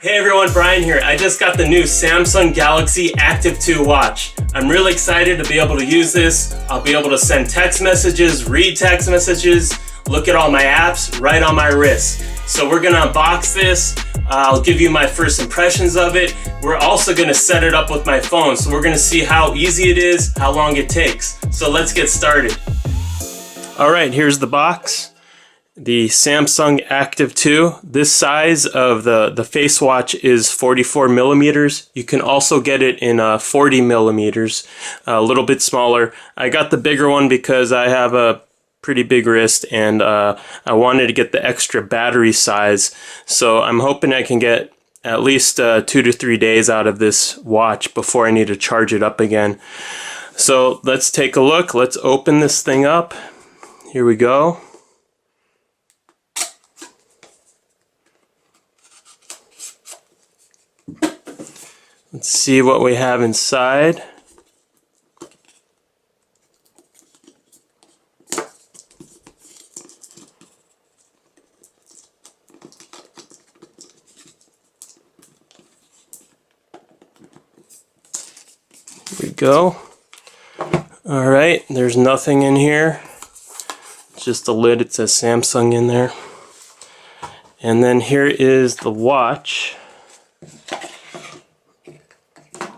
Hey everyone, Brian here. I just got the new Samsung Galaxy Active2 watch. I'm really excited to be able to use this. I'll be able to send text messages, read text messages, look at all my apps right on my wrist. So we're gonna unbox this. I'll give you my first impressions of it. We're also gonna set it up with my phone. So we're gonna see how easy it is, how long it takes. So let's get started. All right, here's the box. The Samsung Active2. This size of the face watch is 44 millimeters. You can also get it in 40 millimeters, a little bit smaller. I got the bigger one because I have a pretty big wrist and I wanted to get the extra battery size. So I'm hoping I can get at least 2 to 3 days out of this watch before I need to charge it up again. So let's take a look. Let's open this thing up. Here we go. Let's see what we have inside. Here we go. Alright, there's nothing in here. It's just a lid. It says Samsung in there. And then here is the watch.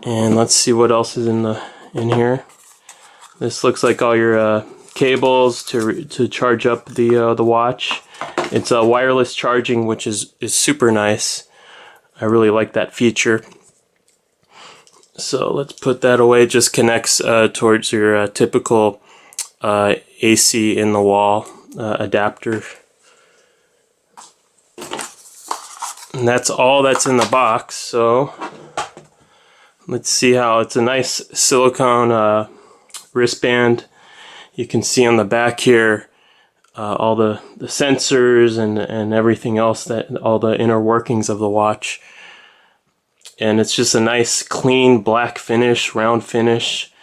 And let's see what else is in here. This looks like all your cables to charge up the watch. It's a wireless charging, which is super nice. I really like that feature. So let's put that away. It just connects towards your typical AC in the wall adapter. And that's all that's in the box. So let's see how it's a nice silicone wristband. You can see on the back here all the sensors and everything else, that all the inner workings of the watch. And it's just a nice clean black finish, round finish.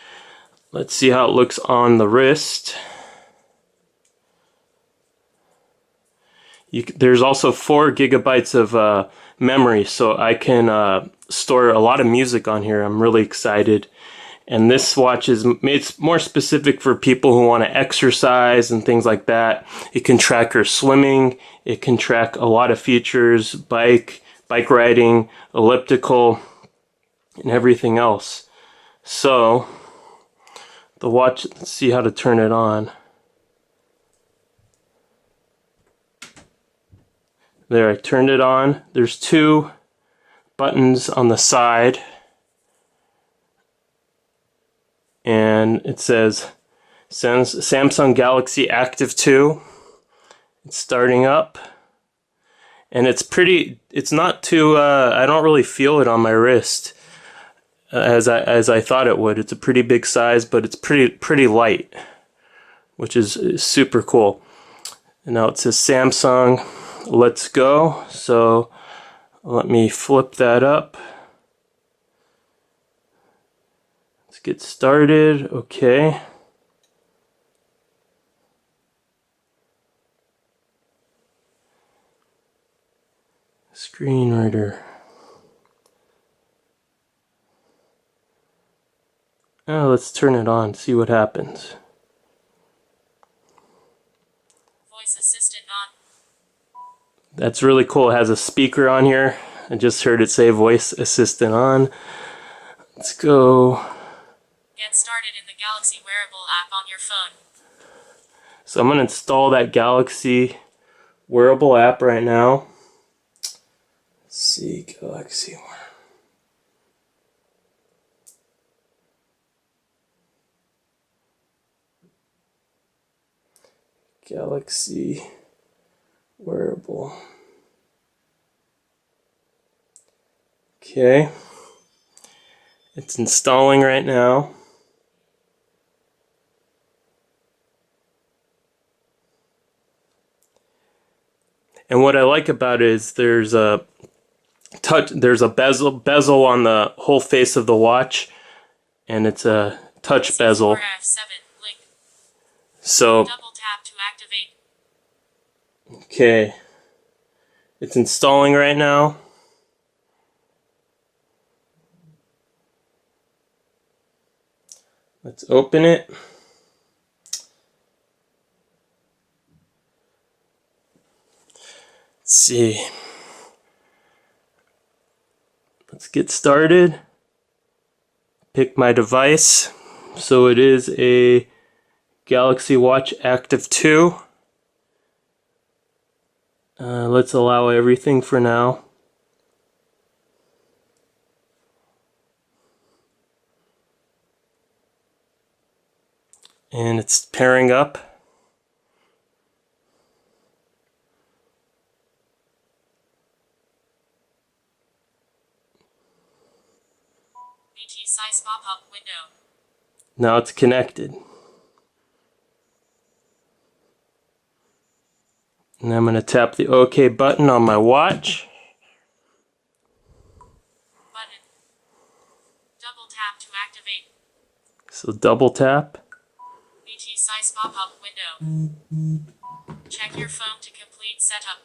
Let's see how it looks on the wrist. There's also 4 gigabytes of memory, so I can store a lot of music on here. I'm really excited. And this watch is more specific for people who want to exercise and things like that. It can track your swimming. It can track a lot of features, bike riding, elliptical, and everything else. So the watch, let's see how to turn it on. There, I turned it on. There's 2 buttons on the side. And it says Samsung Galaxy Active2. It's starting up. And it's not too, I don't really feel it on my wrist as I thought it would. It's a pretty big size, but it's pretty light, which is super cool. And now it says Samsung. Let's go. So let me flip that up. Let's get started. Okay. Screen reader. Now let's turn it on, see what happens. Voice assistant on. That's really cool. It has a speaker on here. I just heard it say voice assistant on. Let's go. Get started in the Galaxy Wearable App on your phone. So I'm going to install that Galaxy Wearable App right now. Let's see, Galaxy Wearable. Okay. It's installing right now. And what I like about it is there's a bezel on the whole face of the watch, and it's a touch bezel. So double tap to activate. Okay, it's installing right now. Let's open it. Let's see. Let's get started. Pick my device. So it is a Galaxy Watch Active2. Let's allow everything for now. And it's pairing up. BT size pop-up window. Now it's connected. And I'm going to tap the OK button on my watch. Button. Double tap to activate. So double tap. BT size pop-up window. Check your phone to complete setup.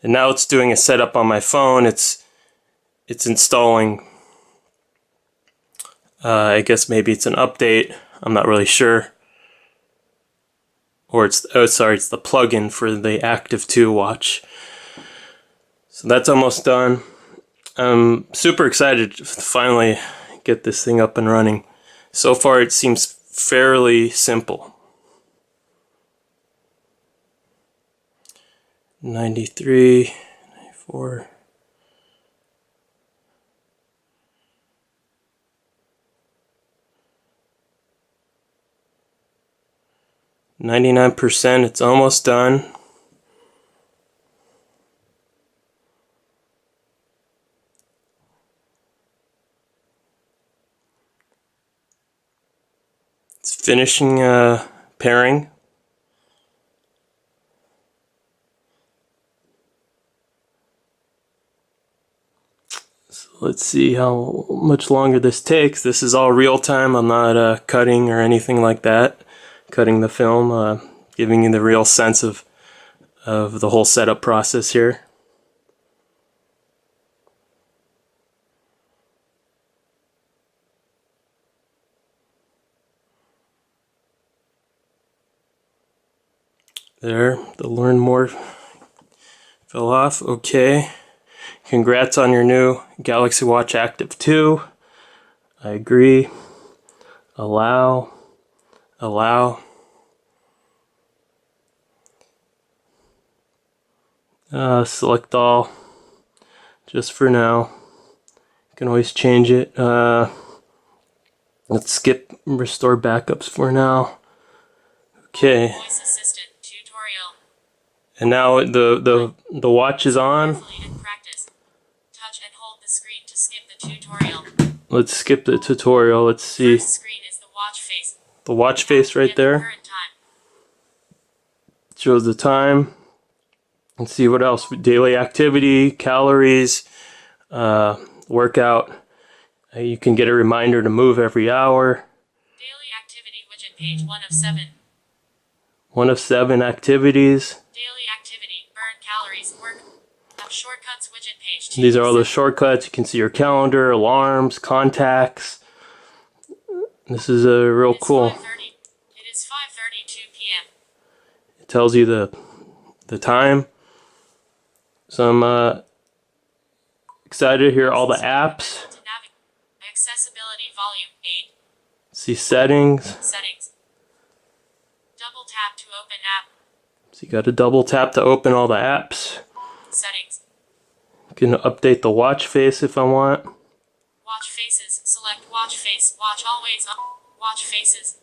And now it's doing a setup on my phone. It's installing. I guess maybe it's an update. I'm not really sure. Or it's it's the plugin for the Active2 watch. So that's almost done. I'm super excited to finally get this thing up and running. So far it seems fairly simple. 93, 94. %, it's almost done. It's finishing pairing. So let's see how much longer this takes. This is all real time. I'm not cutting or anything like that. Cutting the film, giving you the real sense of the whole setup process here. There, the learn more fell off. Okay. Congrats on your new Galaxy Watch Active2. I agree. Allow. Allow. Select all. Just for now. You can always change it. Let's skip restore backups for now. Okay. Voice assistant tutorial. And now the watch is on. Practice. Touch and hold the screen to skip the tutorial. Let's skip the tutorial. Let's see. First screen is the watch face. The watch face right there. Current time. Shows the time. Let's see what else. Daily activity, calories, workout. You can get a reminder to move every hour. Daily activity widget page 1 of 7. 1 of 7 activities. Daily activity, burn calories, work. Shortcuts widget page 2. These are all the shortcuts. You can see your calendar, alarms, contacts. This is real cool. It is 5:32 p.m. It tells you the time. So I'm excited to hear all the apps. Accessibility volume 8. See settings. Settings. Double tap to open app. So you got to double tap to open all the apps. Settings. You can update the watch face if I want. Watch faces. Select watch face. Watch always on. Watch faces.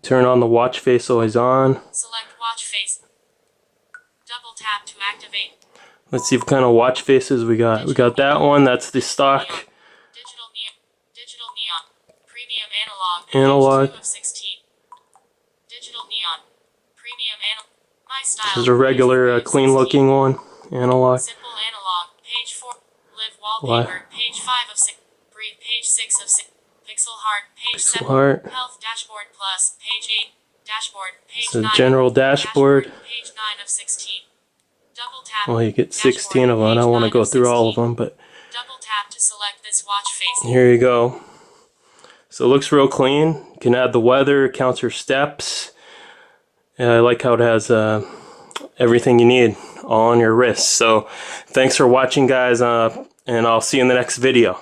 Turn on the watch face always on. Select watch face. Double tap to activate. Let's see what kind of watch faces we got. We got that one. That's the stock. Digital neon. Premium analog. Analog. 2 of 16. Digital neon. Premium analog. My style. This is a regular, clean looking one. Analog. Simple analog. Page 4. Live wallpaper. Page 5 of 6. Breathe. Page 6 of 6. Pixel heart. Page Pixel 7. heart. Health dashboard plus. Page 8. Dashboard. Page It's a 9. general dashboard. Page 9 of 16. Double tap. Well, you get 16 of them. I don't want to go through all of them, but Double tap to select this watch face. here you go. So it looks real clean. You can add the weather, counts your steps. And I like how it has everything you need all on your wrist. So thanks for watching, guys, and I'll see you in the next video.